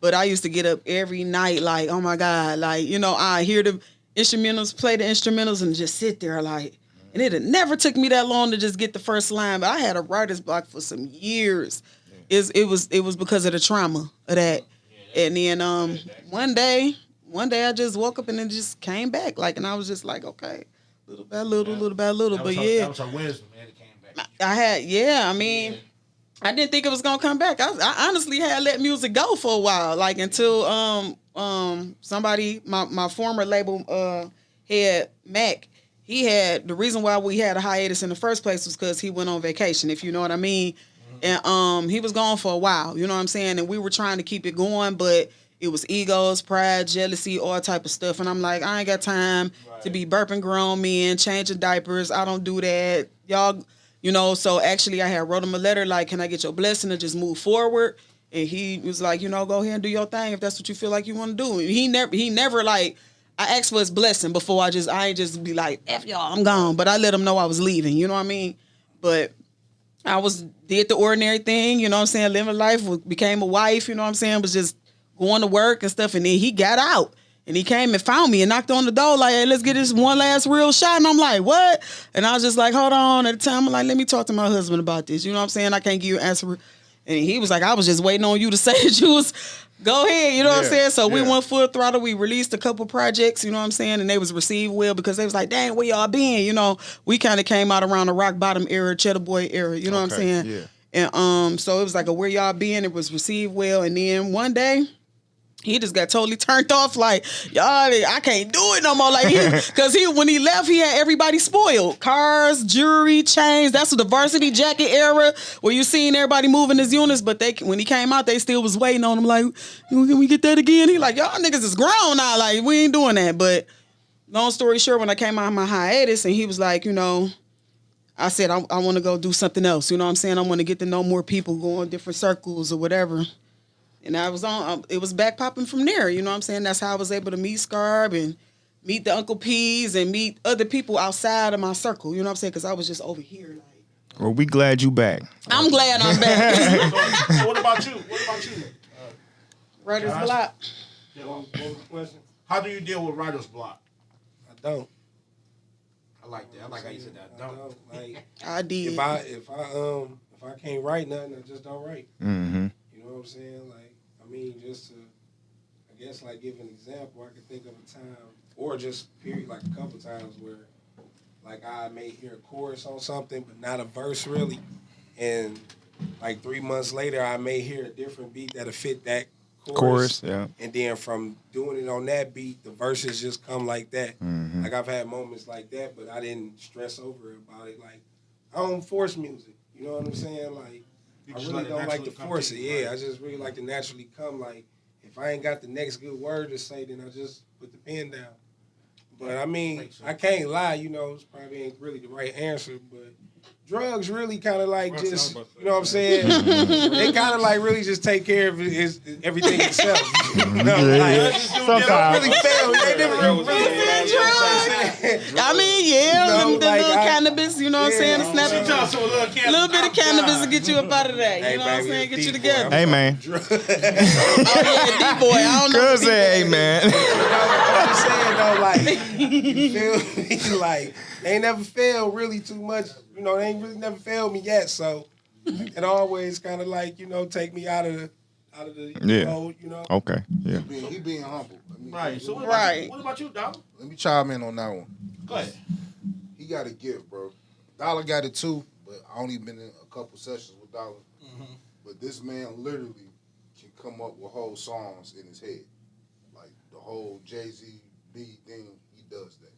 But I used to get up every night, like, oh my God, like, I hear the instrumentals, play the instrumentals, and just sit there, like, and it never took me that long to just get the first line. But I had a writer's block for some years. It was because of the trauma of that. And then one day I just woke up and it just came back, like, and I was just like, okay, little by little, little by little. But that was her wisdom, man. It came back. I mean, I didn't think it was gonna come back. I honestly had let music go for a while, like until somebody, my former label head Mac, he had the reason why we had a hiatus in the first place was because he went on vacation, if you know what I mean. And he was gone for a while, you know what I'm saying? And we were trying to keep it going, but it was egos, pride, jealousy, all type of stuff. And I'm like, I ain't got time to be burping grown men, changing diapers. I don't do that. Y'all, you know, so actually I had wrote him a letter like, can I get your blessing to just move forward? And he was like, you know, go ahead and do your thing if that's what you feel like you want to do. And he never like, I asked for his blessing before I ain't just be like, F y'all, I'm gone. But I let him know I was leaving, you know what I mean? But I did the ordinary thing, you know what I'm saying, living life, became a wife, you know what I'm saying, was just going to work and stuff. And then he got out and he came and found me and knocked on the door like, hey, let's get this one last real shot. And I'm like, what? And I was just like, hold on. At the time, I'm like, let me talk to my husband about this. You know what I'm saying? I can't give you an answer. And he was like, I was just waiting on you to say that you was, go ahead. You know what I'm saying? So we went full throttle. We released a couple projects, you know what I'm saying? And they was received well because they was like, dang, where y'all been? You know, we kind of came out around the rock bottom era, Cheddar Boy era. You know what I'm saying? Yeah. And so it was like a where y'all been? It was received well. And then one day, he just got totally turned off. Like, y'all, I can't do it no more. Like, because when he left, he had everybody spoiled. Cars, jewelry, chains. That's the varsity jacket era where you seen everybody moving his units. But when he came out, they still was waiting on him. Like, can we get that again? He like, y'all niggas is grown now. Like, we ain't doing that. But long story short, when I came out of my hiatus and he was like, you know, I said, I want to go do something else. You know what I'm saying? I want to get to know more people, go in different circles or whatever. And I was it was back popping from there, you know what I'm saying? That's how I was able to meet Scarb and meet the Uncle P's and meet other people outside of my circle, you know what I'm saying? Because I was just over here. Like, Well, we glad you back. I'm glad I'm back. So what about you? What about you? Writer's block. What was the question? How do you deal with writer's block? I don't. I like that. I like how you said that. I Don't. don't. Like, I did. if I can't write nothing, I just don't write. Mm-hmm. You know what I'm saying? Like, I mean, just to, I guess, like, give an example, I can think of a time, or just period, like a couple times where, like, I may hear a chorus on something, but not a verse really, and like 3 months later, I may hear a different beat that'll fit that chorus. Yeah. And then from doing it on that beat, the verses just come like that. Mm-hmm. Like, I've had moments like that, but I didn't stress over about it. Like, I don't force music. You know what I'm saying? Like, I really don't like to force it. Yeah, I just really like to naturally come. Like, if I ain't got the next good word to say, then I just put the pen down. But, I mean, I can't lie. You know, it's probably ain't really the right answer, but drugs really kind of like just, you know what I'm saying? They kind of like really just take care of everything itself. You know, like, Sometimes. really fail. They never really I mean, yeah, You know, the like, little I- cannabis, you know what I'm saying? The snap a little bit of cannabis to get you up out of that. You Hey, know what I'm baby, saying? it's Get you deep, together. boy. Hey, man. Oh, yeah, D-boy. I don't know. Cuz say, hey, man. I'm just saying though, like, you feel me? Like, they ain't never failed really too much. You know, they ain't really never failed me yet. So it always kind of like, you know, take me out of the Yeah. mode, you know. Okay. Yeah. He being humble. Right. So Right. what about you, Dollar? Let me chime in on that one. Go ahead. He got a gift, bro. Dollar got it too, but I only been in a couple sessions with Dollar. But this man literally can come up with whole songs in his head. Like the whole Jay-Z beat thing, he does that.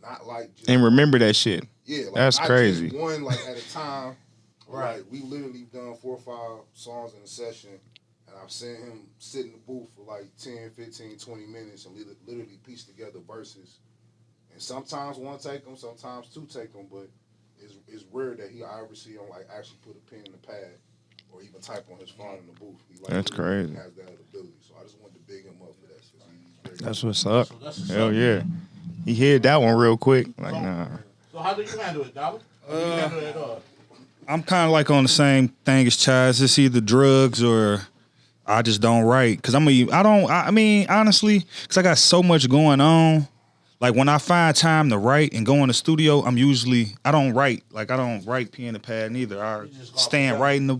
Not like just... And remember that shit. Yeah, like That's not crazy. Just one like at a time. Right. Like we literally done 4 or 5 songs in a session, and I've seen him sit in the booth for like 10, 15, 20 minutes and literally piece together verses. And sometimes one take them, sometimes two take them, but it's rare that I ever see him like actually put a pen in the pad or even type on his phone in the booth. He, like, That's literally crazy. has that ability. So I just wanted to big him up for that. 'Cause he's very That's what's up. So that's what's Hell up. yeah. He hit that one real quick. Like, nah. So how do you handle it, Dollar? How do you handle it? I'm kind of like on the same thing as Chise. It's either drugs or I just don't write. Cause I mean, honestly, cause I got so much going on. Like when I find time to write and go in the studio, I don't write. Like I don't write pen and pad neither. I stand right in the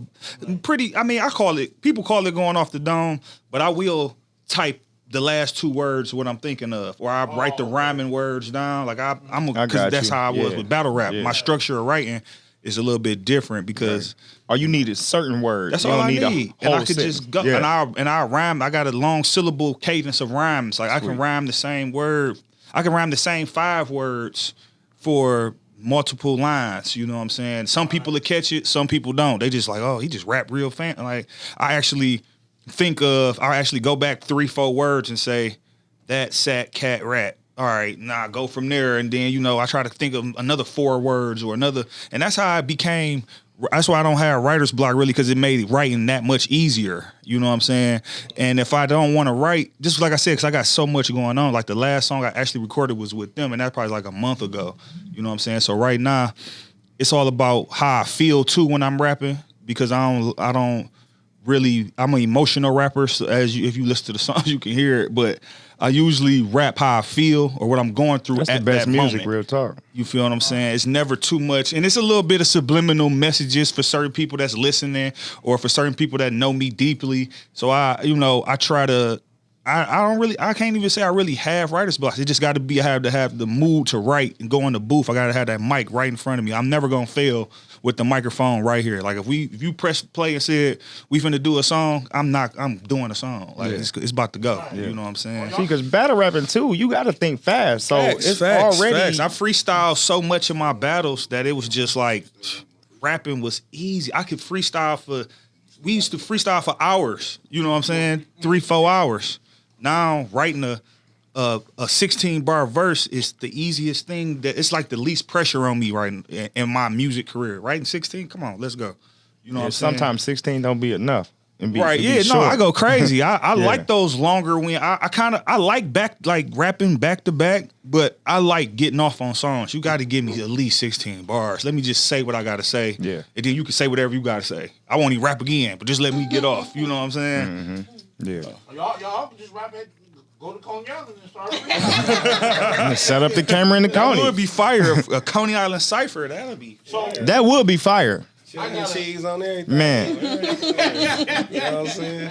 people call it going off the dome, but I will type the last 2 words what I'm thinking of, or I write the rhyming words down. Like I cause got that's you. how I was Yeah. with battle rap. Yeah. My structure of writing is a little bit different because All you need is certain words. that's You all don't I need a need. And whole I could sentence. just go Yeah. and I rhyme. I got a long syllable cadence of rhymes. Like I can rhyme the same word. I can rhyme the same 5 words for multiple lines. You know what I'm saying? Some people will catch it, some people don't. They just like, oh, he just rap real fan. Like I actually go back 3-4 words and say that sat cat rat. All right, nah, go from there, and then I try to think of another 4 words or another, and that's how I became. That's why I don't have writer's block really, because it made writing that much easier. You know what I'm saying? And if I don't want to write, just like I said, because I got so much going on. Like the last song I actually recorded was with them, and that's probably like a month ago. You know what I'm saying? So right now, it's all about how I feel too when I'm rapping, because I'm an emotional rapper. So if you listen to the songs, you can hear it. But I usually rap how I feel or what I'm going through That's at the best that music, moment. real talk. You feel what I'm saying? It's never too much. And it's a little bit of subliminal messages for certain people that's listening or for certain people that know me deeply. So I try to, I can't even say I really have writer's block. It just got to be, I have to have the mood to write and go in the booth. I got to have that mic right in front of me. I'm never going to fail with the microphone right here. Like if you press play and said, we finna do a song, I'm doing a song. Like it's about to go. You know what I'm saying? See, because battle rapping too, you got to think fast. So it's already. Facts. I freestyle so much in my battles that it was just like rapping was easy. I could freestyle we used to freestyle for hours. You know what I'm saying? 3-4 hours. Now writing a 16-bar verse is the easiest thing. That it's like the least pressure on me right in my music career. Writing 16, come on, let's go. You know what I'm saying? Sometimes 16 don't be enough. Right, yeah, no, I go crazy. I like those longer when I like rapping back to back, but I like getting off on songs. You got to give me at least 16 bars. Let me just say what I got to say. Yeah. And then you can say whatever you got to say. I won't even rap again, but just let me get off. You know what I'm saying? Mm-hmm. Yeah. Y'all can just rap it. Go to Coney Island and start. Set up the camera in the That Coney. would be fire. A Coney Island cipher. That'll be. That would be fire. Chili and cheese on everything. Man, You know what I'm saying?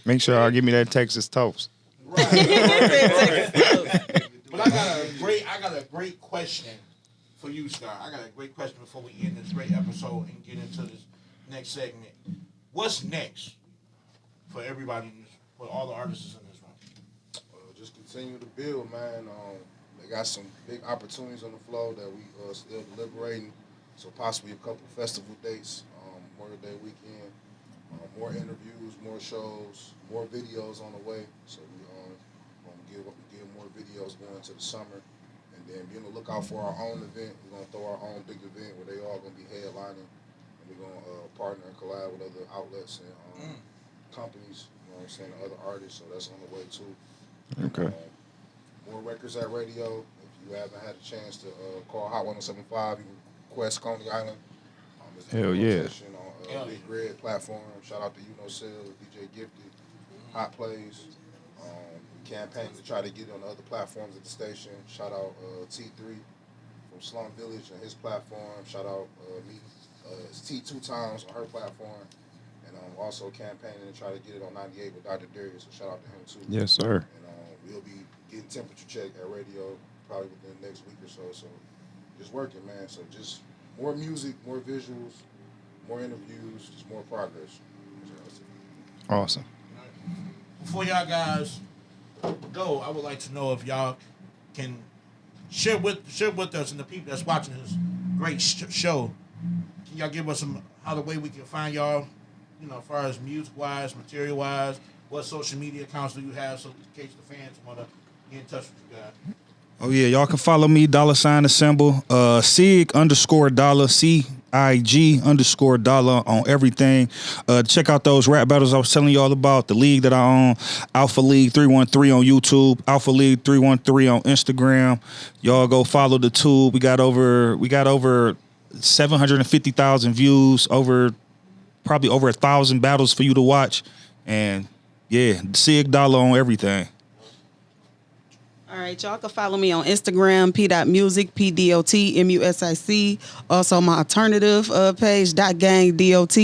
make sure y'all give me that Texas toast. But I got a great question for you, Star. I got a great question before we end this great episode and get into this next segment. What's next for everybody, for all the artists in this room? Just continue to build, man. They got some big opportunities on the floor that we still deliberating. So possibly a couple festival dates, Memorial Day weekend, more interviews, more shows, more videos on the way. So we gonna get more videos going into the summer, and then be on the lookout for our own event. We're gonna throw our own big event where they all gonna be headlining, and we're gonna partner and collab with other outlets and companies. You know what I'm saying? Other artists. So that's on the way too. Okay. More records at radio. If you haven't had a chance to call Hot 107.5, you can request Coney Island. It's Hell yeah. On Big Red platform. Shout out to Sales, DJ Gifted, Hot Plays. Campaign to try to get it on the other platforms at the station. Shout out T3 from Slum Village and his platform. Shout out it's T2 times on her platform. And also campaigning to try to get it on 98 with Dr. Darius. So shout out to him too. Yes, sir. And we'll be getting temperature check at radio probably within the next week or so. So just working, man. So just more music, more visuals, more interviews, just more progress. Awesome. Before y'all guys go, I would like to know if y'all can share with us and the people that's watching this great show. Can y'all give us how the way we can find y'all, as far as music wise, material wise, what social media accounts do you have, so in case the fans want to get in touch with you guys? Oh yeah, y'all can follow me, $ symbol, Cig_Dolla, CIG_Dolla on everything. Check out those rap battles I was telling y'all about, the league that I own, Alpha League 313 on YouTube, Alpha League 313 on Instagram. Y'all go follow the tube. We got over 750,000 views, probably over 1,000 battles for you to watch. And yeah, Cig Dolla on everything. All right, y'all can follow me on Instagram, p.music, PDOTMUSIC. Also, my alternative page, .gang.DOT,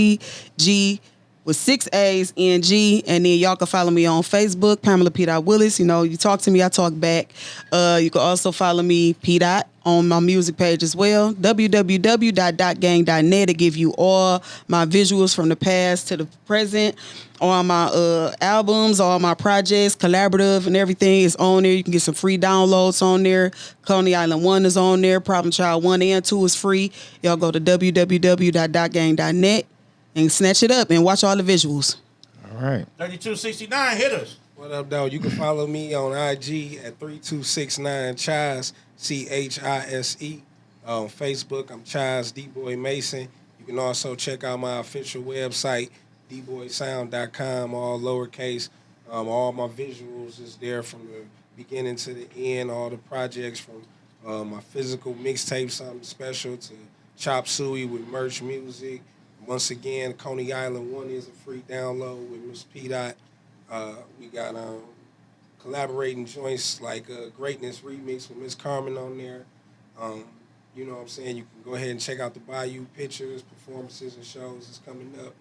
with 6 A's, NG. And then y'all can follow me on Facebook, Pamela P. Willis. You talk to me, I talk back. You can also follow me, P. on my music page as well. www.gang.net to give you all my visuals from the past to the present. All my albums, all my projects, collaborative and everything is on there. You can get some free downloads on there. Coney Island 1 is on there. Problem Child 1 and 2 is free. Y'all go to www.gang.net and snatch it up and watch all the visuals. All right. 3269, hit us. What up, though? You can follow me on IG at 3269 Chise, Chise. On Facebook, I'm Chise D-Boy Mason. You can also check out my official website, dboysound.com, all lowercase. All my visuals is there from the beginning to the end, all the projects from my physical mixtape, something special, to Chop Suey with merch music. Once again, Coney Island 1 is a free download with Miss P. Dot. We got collaborating joints like Greatness Remix with Miss Carmen on there. You know what I'm saying? You can go ahead and check out the Bayou pictures, performances, and shows that's coming up.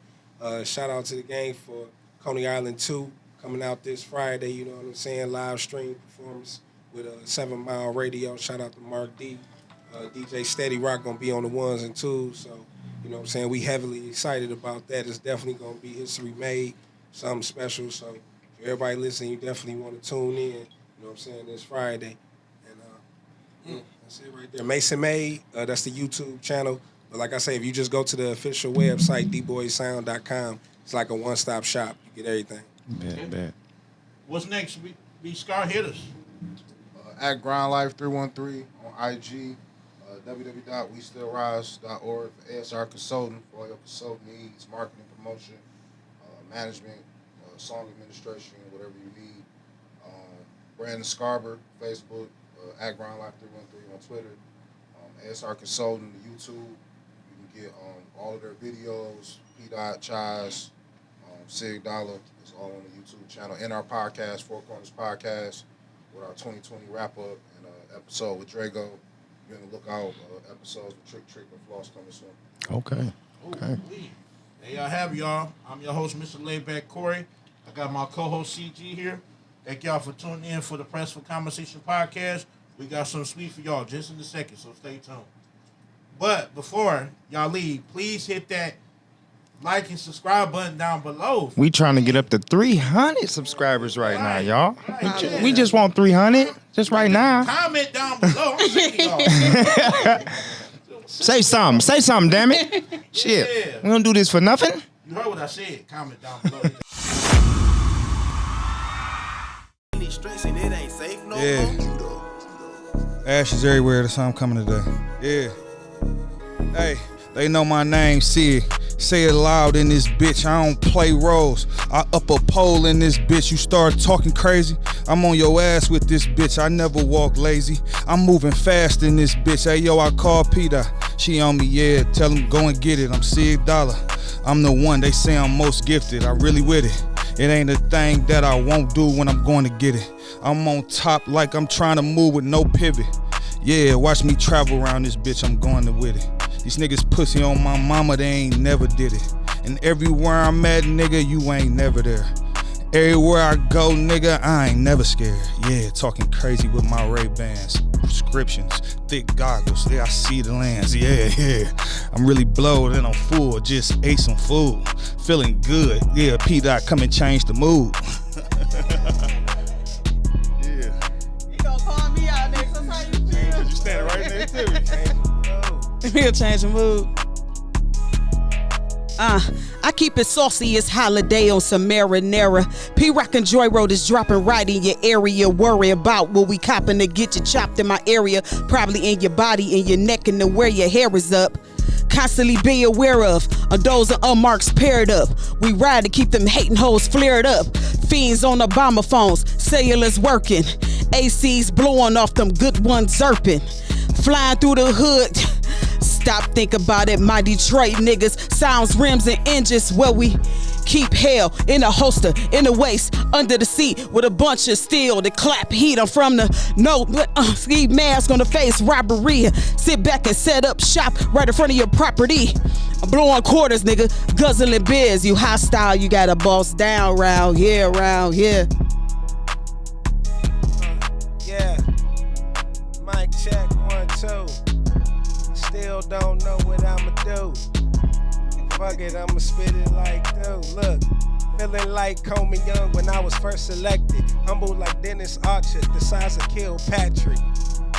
Shout out to the gang for Coney Island 2 coming out this Friday, you know what I'm saying? Live stream performance with 7 Mile Radio. Shout out to Mark D. DJ Steady Rock gonna be on the 1s and 2s. So, you know what I'm saying? We heavily excited about that. It's definitely gonna be history made, something special. So if everybody listening, you definitely want to tune in. You know what I'm saying? This Friday. And that's it right there. Mason Made, that's the YouTube channel. But like I say, if you just go to the official website, dboysound.com, it's like a one-stop shop. You get everything. Bet. What's next? Be Scar, hit us. At GrindLife313 on IG, www.westillrise.org for ASR Consulting for all your consulting needs, marketing, promotion, management, song administration, whatever you need. Brandon Scarber, Facebook, at GrindLife313 on Twitter. ASR Consulting, the YouTube. You can get all of their videos, P. Chise, Cig Dolla. It's all on the YouTube channel. And our podcast, Four Corners Podcast, with our 2020 wrap-up and episode with Drago. Be on the lookout. Episodes with Trick, and Floss coming soon. Okay. There y'all have y'all. I'm your host, Mr. Layback Corey. I got my co-host, CG, here. Thank y'all for tuning in for the Press for Conversation podcast. We got some sweet for y'all just in a second, so stay tuned. But before y'all leave, please hit that like and subscribe button down below. We trying to get up to 300 subscribers right now, y'all. Right. We just want 300 just right now. Comment down below. I'm sick of y'all. Say something, damn it. Shit, Yeah. we don't do this for nothing. You heard what I said. Comment down below. Yeah. Ashes everywhere. That's how I'm coming today. Yeah. Hey, they know my name, Cig. Say it loud in this bitch. I don't play roles. I up a pole in this bitch. You start talking crazy, I'm on your ass with this bitch. I never walk lazy. I'm moving fast in this bitch. Hey, yo, I call Peter. She on me, yeah. Tell him go and get it. I'm Cig Dolla. I'm the one they say I'm most gifted. I really with it. It ain't a thing that I won't do when I'm going to get it. I'm on top like I'm trying to move with no pivot. Yeah, watch me travel around this bitch, I'm going to with it. These niggas pussy on my mama, they ain't never did it. And everywhere I'm at, nigga, you ain't never there. Everywhere I go, nigga, I ain't never scared. Yeah, talking crazy with my Ray-Bans. Prescriptions, thick goggles, yeah, I see the lands, yeah. I'm really blowed and I'm full, just ate some food. Feeling good, yeah, P-Dot come and change the mood. You gonna call me out next, that's how you feel. You standing right there to me. He'll change the mood. I keep it saucy as holiday on some marinara. P-Rock and Joy Road is dropping right in your area. Worry about what we copping to get you chopped in my area. Probably in your body, in your neck, and to where your hair is up. Constantly be aware of those are unmarks paired up. We ride to keep them hating hoes flared up. Fiends on Obama phones, cellulars working. ACs blowing off them good ones zerping. Flying through the hood. Stop, think about it, my Detroit niggas. Sounds, rims, and engines where we keep hell in a holster, in the waist, under the seat with a bunch of steel to clap heat. I'm from the ski mask on the face, robbery. Sit back and set up shop right in front of your property. I'm blowing quarters, nigga, guzzling beers. You hostile, you got a boss down round here, Yeah. Mic check, 1, too. Still don't know what I'ma do. Fuck it, I'ma spit it like dude. Look, feeling like Coleman Young when I was first selected. Humble like Dennis Archer, the size of Kilpatrick.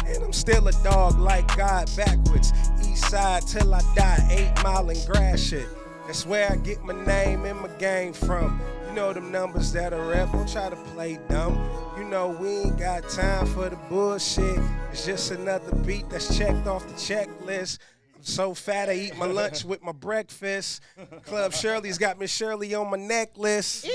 And I'm still a dog like God backwards. East side till I die, 8 Mile and Gratiot. That's where I get my name and my game from. You know them numbers that are rep, don't try to play dumb. You know we ain't got time for the bullshit. It's just another beat that's checked off the checklist. I'm so fat I eat my lunch with my breakfast. Club Shirley's got Miss Shirley on my necklace.